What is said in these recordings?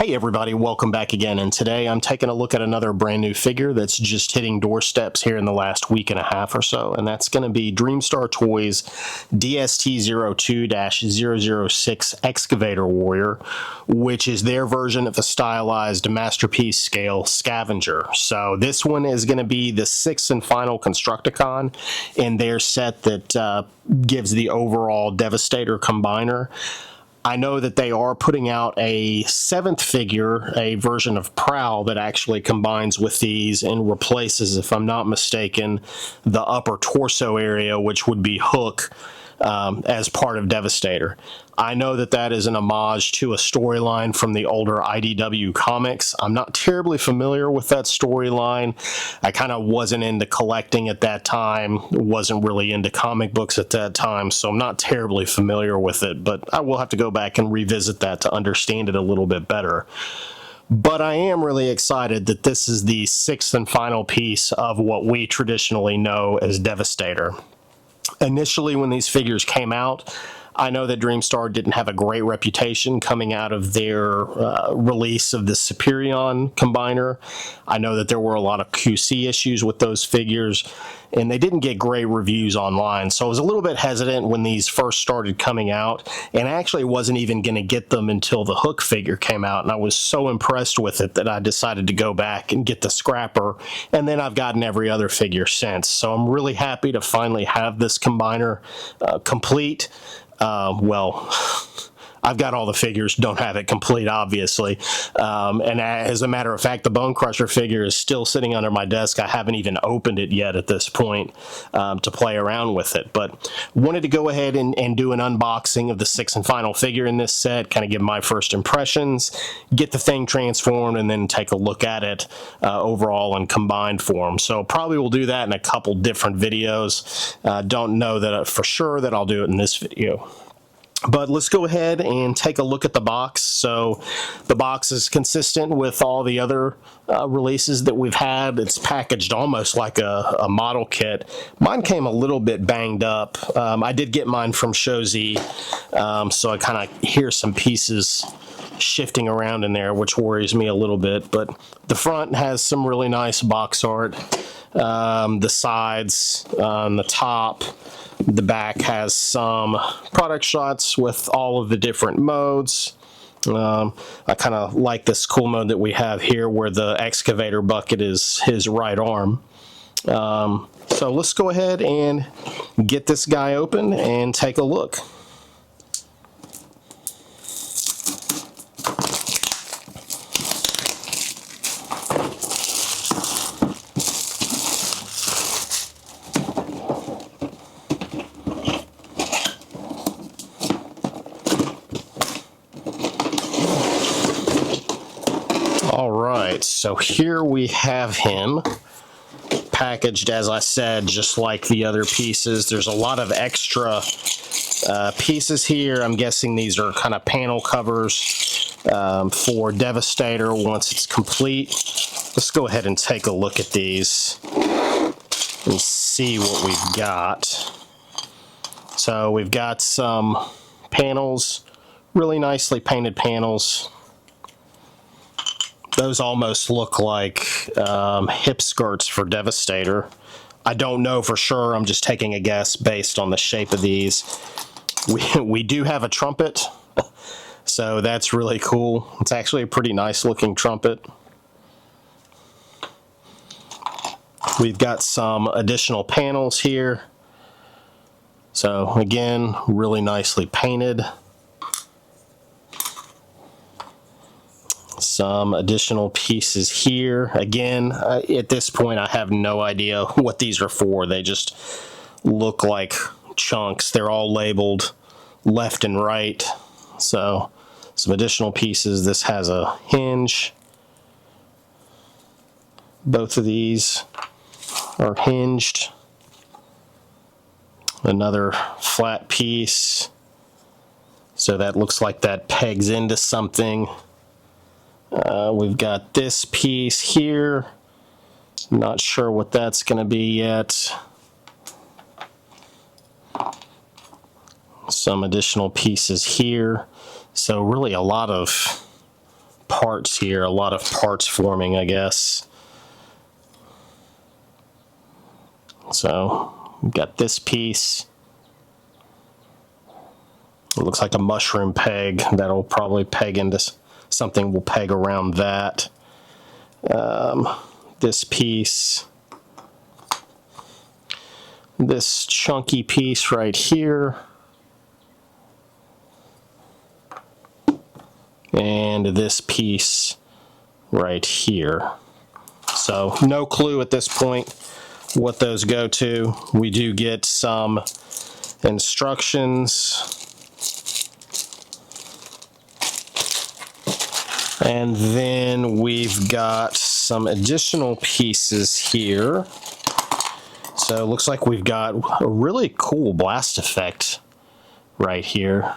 Hey everybody, welcome back again, and today I'm taking a look at another brand new figure that's just hitting doorsteps here in the last week and a half or so, and that's going to be DreamStar Toys DST002-006 Excavator Warrior, which is their version of the stylized masterpiece scale Scavenger. So this one is going to be the sixth and final Constructicon in their set that gives the overall Devastator Combiner. I know that they are putting out a seventh figure, a version of Prowl that actually combines with these and replaces, if I'm not mistaken, the upper torso area, which would be Hook, as part of Devastator. I know that that is an homage to a storyline from the older IDW comics. I'm not terribly familiar with that storyline. I kind of wasn't into collecting at that time, wasn't really into comic books at that time, so I'm not terribly familiar with it, but I will have to go back and revisit that to understand it a little bit better. But I am really excited that this is the sixth and final piece of what we traditionally know as Devastator. Initially, when these figures came out, I know that DreamStar didn't have a great reputation coming out of their release of the Superion Combiner. I know that there were a lot of QC issues with those figures, and they didn't get great reviews online. So I was a little bit hesitant when these first started coming out, and I actually wasn't even going to get them until the Hook figure came out, and I was so impressed with it that I decided to go back and get the scrapper, and then I've gotten every other figure since. So I'm really happy to finally have this Combiner complete. Well, I've got all the figures, don't have it complete, obviously. And as a matter of fact, the Bone Crusher figure is still sitting under my desk. I haven't even opened it yet at this point to play around with it. But wanted to go ahead and do an unboxing of the sixth and final figure in this set, kind of give my first impressions, get the thing transformed, and then take a look at it overall in combined form. So probably we'll do that in a couple different videos. Don't know that for sure that I'll do it in this video. But let's go ahead and take a look at the box. So the box is consistent with all the other releases that we've had. It's packaged almost like a model kit. Mine came a little bit banged up. I did get mine from Shozy, so I kind of hear some pieces shifting around in there, which worries me a little bit. But the front has some really nice box art. The sides, on the top, the back has some product shots with all of the different modes. I kind of like this cool mode that we have here where the excavator bucket is his right arm. So let's go ahead and get this guy open and take a look. Alright, so here we have him packaged, as I said, just like the other pieces. There's a lot of extra pieces here. I'm guessing these are kind of panel covers for Devastator once it's complete. Let's go ahead and take a look at these and see what we've got. So we've got some panels, really nicely painted panels. Those almost look like hip skirts for Devastator. I don't know for sure. I'm just taking a guess based on the shape of these. We do have a trumpet, so that's really cool. It's actually a pretty nice looking trumpet. We've got some additional panels here. So again, really nicely painted. Some additional pieces here. Again, at this point I have no idea what these are for. They just look like chunks. They're all labeled left and right. So some additional pieces. This has a hinge. Both of these are hinged. Another flat piece. So that looks like that pegs into something. We've got this piece here. Not sure what that's going to be yet. Some additional pieces here. So really a lot of parts here, a lot of parts forming, I guess. So we've got this piece. It looks like a mushroom peg that'll probably peg into something. Will peg around that. This piece. This chunky piece right here. And this piece right here. So no clue at this point what those go to. We do get some instructions. And then we've got some additional pieces here. So it looks like we've got a really cool blast effect right here.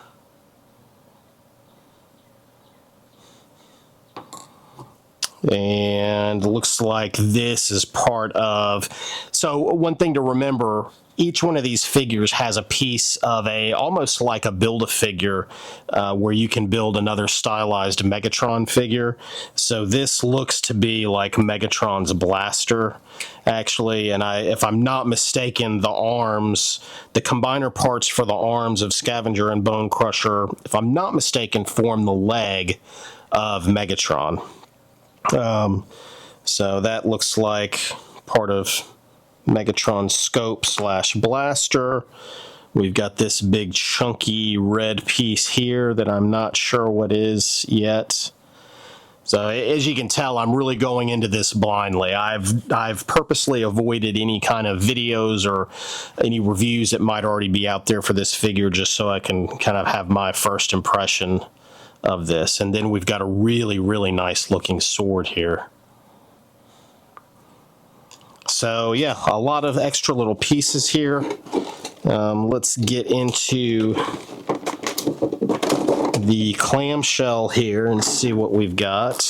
And looks like this is part of, so one thing to remember, each one of these figures has a piece of almost like a Build-A-Figure where you can build another stylized Megatron figure. So this looks to be like Megatron's blaster, actually. And if I'm not mistaken, the arms, the combiner parts for the arms of Scavenger and Bone Crusher, if I'm not mistaken, form the leg of Megatron. So that looks like part of Megatron's scope / blaster. We've got this big chunky red piece here that I'm not sure what is yet. So as you can tell, I'm really going into this blindly. I've purposely avoided any kind of videos or any reviews that might already be out there for this figure, just so I can kind of have my first impression of this. And then we've got a really, really nice looking sword here. So yeah, a lot of extra little pieces here. Let's get into the clamshell here and see what we've got.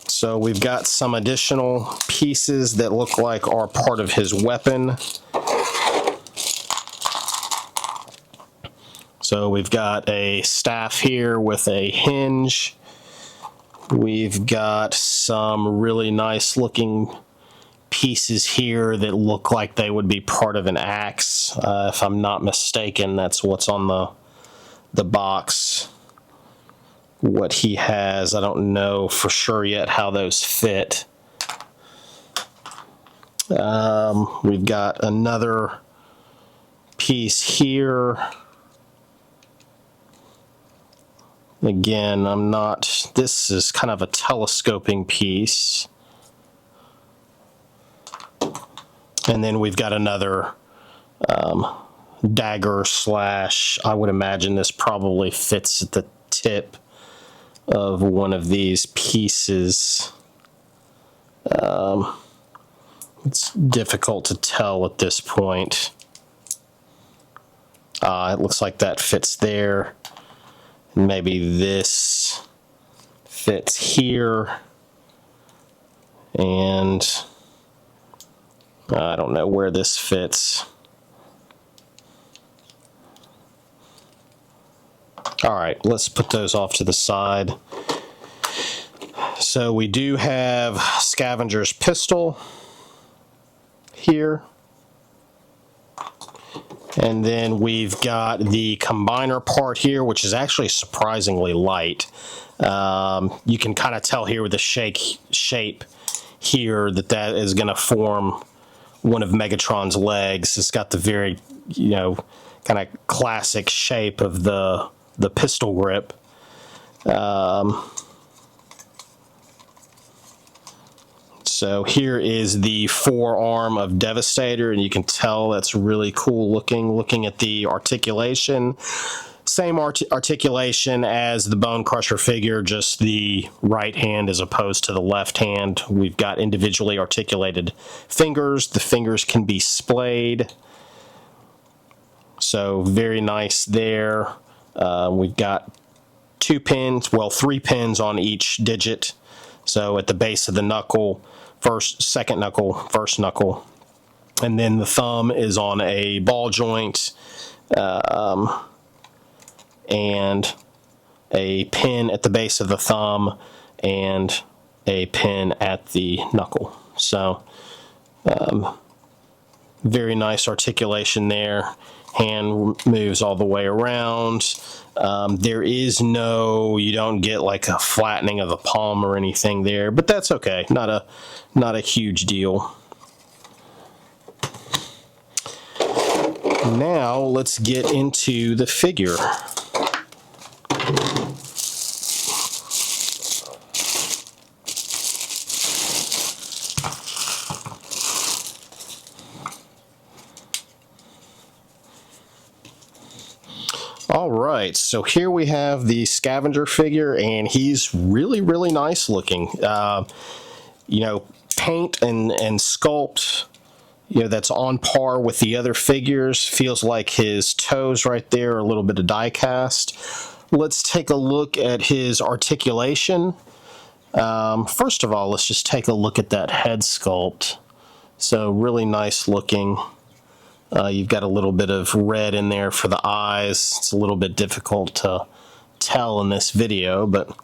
So we've got some additional pieces that look like are part of his weapon. So we've got a staff here with a hinge. We've got some really nice looking pieces here that look like they would be part of an axe. If I'm not mistaken, that's what's on the box. What he has, I don't know for sure yet how those fit. We've got another piece here. Again, this is kind of a telescoping piece. And then we've got another dagger / I would imagine this probably fits at the tip of one of these pieces. It's difficult to tell at this point. It looks like that fits there. Maybe this fits here, and I don't know where this fits. All right, let's put those off to the side. So we do have Scavenger's pistol here. And then we've got the combiner part here, which is actually surprisingly light. You can kind of tell here with the shape here that is going to form one of Megatron's legs. It's got the very, kind of classic shape of the pistol grip. So here is the forearm of Devastator, and you can tell that's really cool looking. Looking at the articulation, same articulation as the Bone Crusher figure, just the right hand as opposed to the left hand. We've got individually articulated fingers. The fingers can be splayed. So very nice there. We've got 2 pins, well 3 pins on each digit. So at the base of the knuckle, second knuckle, first knuckle, and then the thumb is on a ball joint, and a pin at the base of the thumb and a pin at the knuckle. So very nice articulation there. Hand moves all the way around. There is no, you don't get like a flattening of the palm or anything there, but that's okay. Not a huge deal. Now let's get into the figure. All right, so here we have the Scavenger figure, and he's really, really nice looking. You know, paint and sculpt, you know, that's on par with the other figures. Feels like his toes right there are a little bit of die cast. Let's take a look at his articulation. First of all, let's just take a look at that head sculpt. So really nice looking. You've got a little bit of red in there for the eyes. It's a little bit difficult to tell in this video, but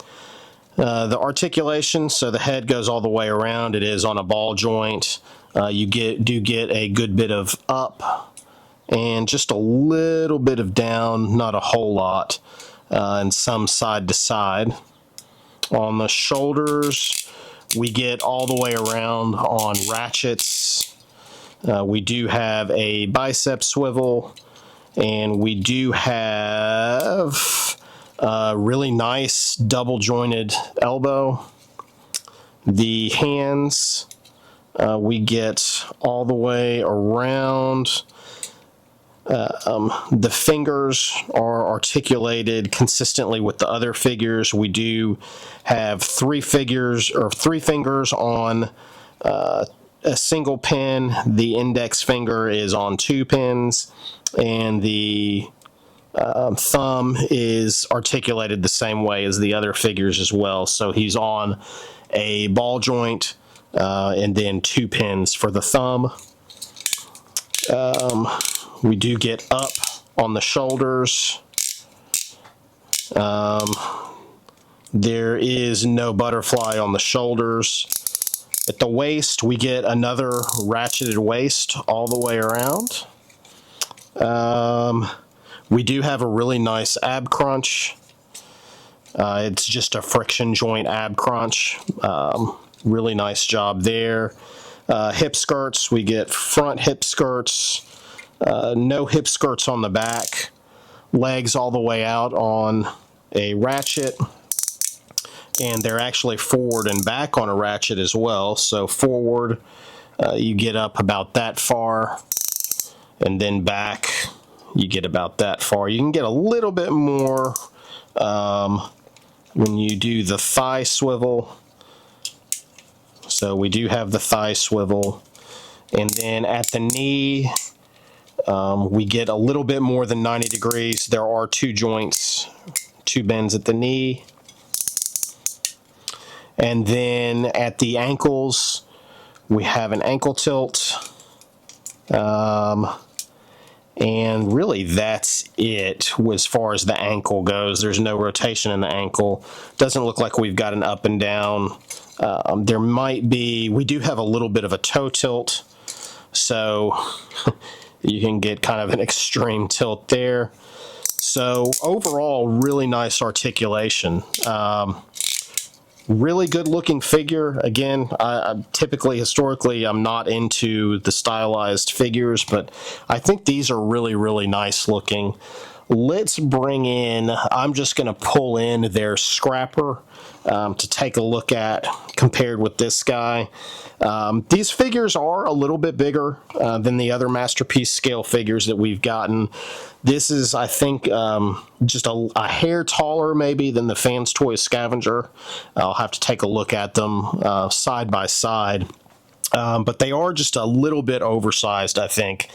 the articulation, so the head goes all the way around. It is on a ball joint. You do get a good bit of up and just a little bit of down, not a whole lot, and some side to side. On the shoulders, we get all the way around on ratchets. We do have a bicep swivel, and we do have a really nice double jointed elbow. The hands, we get all the way around. The fingers are articulated consistently with the other figures. We do have three fingers on a single pin. The index finger is on 2 pins, and the thumb is articulated the same way as the other figures as well. So he's on a ball joint and then 2 pins for the thumb. We do get up on the shoulders. There is no butterfly on the shoulders. At the waist, we get another ratcheted waist all the way around. We do have a really nice ab crunch. It's just a friction joint ab crunch. Really nice job there. Hip skirts, we get front hip skirts. No hip skirts on the back. Legs all the way out on a ratchet. And they're actually forward and back on a ratchet as well. So forward, you get up about that far, and then back, you get about that far. You can get a little bit more when you do the thigh swivel. So we do have the thigh swivel. And then at the knee, we get a little bit more than 90 degrees. There are 2 joints, 2 bends at the knee. And then at the ankles, we have an ankle tilt. And really that's it as far as the ankle goes. There's no rotation in the ankle. Doesn't look like we've got an up and down. There might be, we do have a little bit of a toe tilt. So you can get kind of an extreme tilt there. So overall, really nice articulation. Really good looking figure. Again, I typically, historically, I'm not into the stylized figures, but I think these are really, really nice looking. Let's bring in, I'm just going to pull in their scrapper to take a look at compared with this guy. These figures are a little bit bigger than the other Masterpiece scale figures that we've gotten. This is, I think, just a hair taller maybe than the Fans Toys Scavenger. I'll have to take a look at them side by side. But they are just a little bit oversized, I think,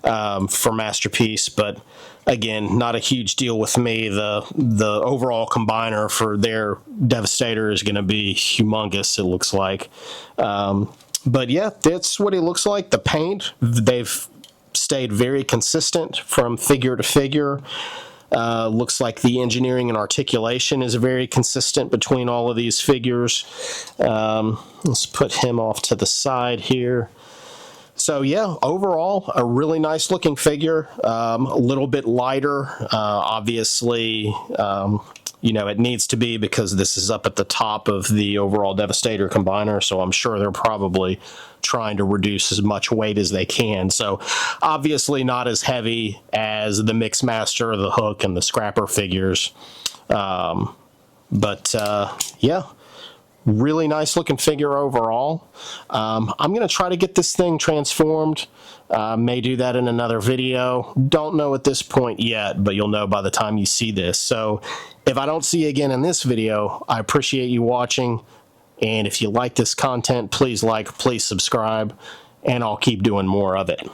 for Masterpiece. But again, not a huge deal with me. The overall combiner for their Devastator is going to be humongous, it looks like. But yeah, that's what it looks like. The paint, they've stayed very consistent from figure to figure. Looks like the engineering and articulation is very consistent between all of these figures. Let's put him off to the side here. So yeah, overall, a really nice looking figure, a little bit lighter, obviously, you know, it needs to be because this is up at the top of the overall Devastator Combiner, so I'm sure they're probably trying to reduce as much weight as they can. So obviously not as heavy as the Mixmaster, the Hook, and the Scrapper figures. Yeah, really nice looking figure overall. I'm going to try to get this thing transformed. May do that in another video. Don't know at this point yet, but you'll know by the time you see this. So if I don't see you again in this video, I appreciate you watching. And if you like this content, please like, please subscribe, and I'll keep doing more of it.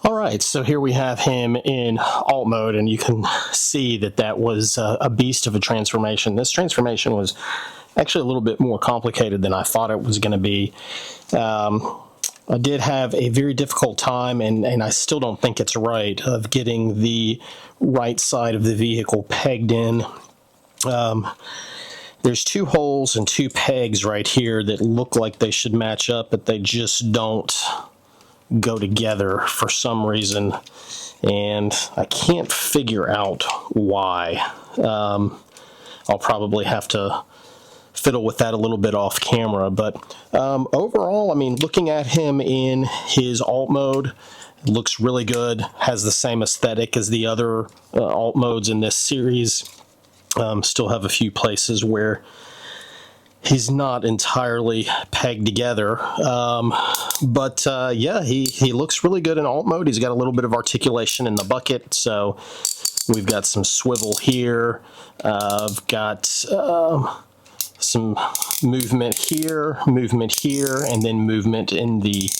Alright, so here we have him in alt mode, and you can see that that was a beast of a transformation. This transformation was actually a little bit more complicated than I thought it was going to be. I did have a very difficult time, and I still don't think it's right, of getting the right side of the vehicle pegged in. There's two holes and two pegs right here that look like they should match up, but they just don't go together for some reason, and I can't figure out why. I'll probably have to fiddle with that a little bit off camera, but overall, I mean, looking at him in his alt mode, it looks really good, has the same aesthetic as the other alt modes in this series. Still have a few places where he's not entirely pegged together, but yeah, he looks really good in alt mode. He's got a little bit of articulation in the bucket, so we've got some swivel here. I've got some movement here, and then movement in the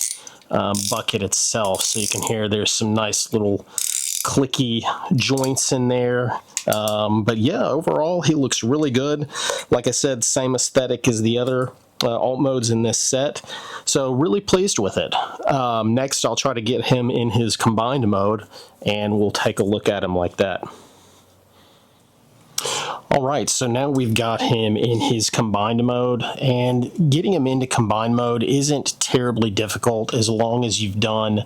bucket itself. So you can hear there's some nice little clicky joints in there. But yeah, overall he looks really good. Like I said, same aesthetic as the other alt modes in this set, so really pleased with it. Next I'll try to get him in his combined mode, and we'll take a look at him like that. Alright, so now we've got him in his combined mode, and getting him into combined mode isn't terribly difficult as long as you've done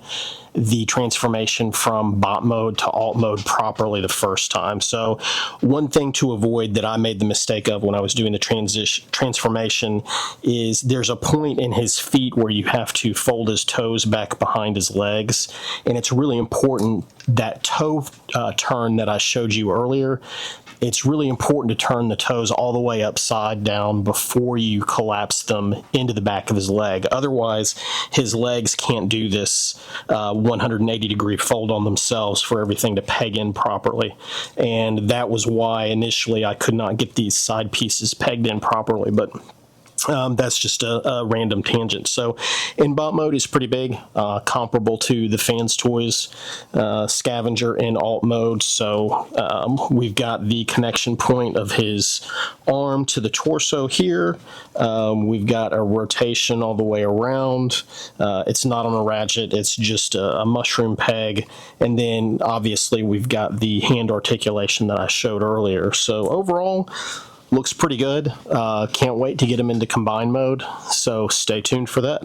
the transformation from bot mode to alt mode properly the first time. So one thing to avoid that I made the mistake of when I was doing the transformation is there's a point in his feet where you have to fold his toes back behind his legs, and it's really important that toe turn that I showed you earlier. It's really important to turn the toes all the way upside down before you collapse them into the back of his leg. Otherwise, his legs can't do this 180-degree fold on themselves for everything to peg in properly. And that was why initially I could not get these side pieces pegged in properly, but that's just a random tangent. So in bot mode is pretty big, comparable to the Fans Toys Scavenger in alt mode. So we've got the connection point of his arm to the torso here. We've got a rotation all the way around. It's not on a ratchet, it's just a mushroom peg. And then obviously we've got the hand articulation that I showed earlier. So overall, looks pretty good. Can't wait to get him into combine mode, so stay tuned for that.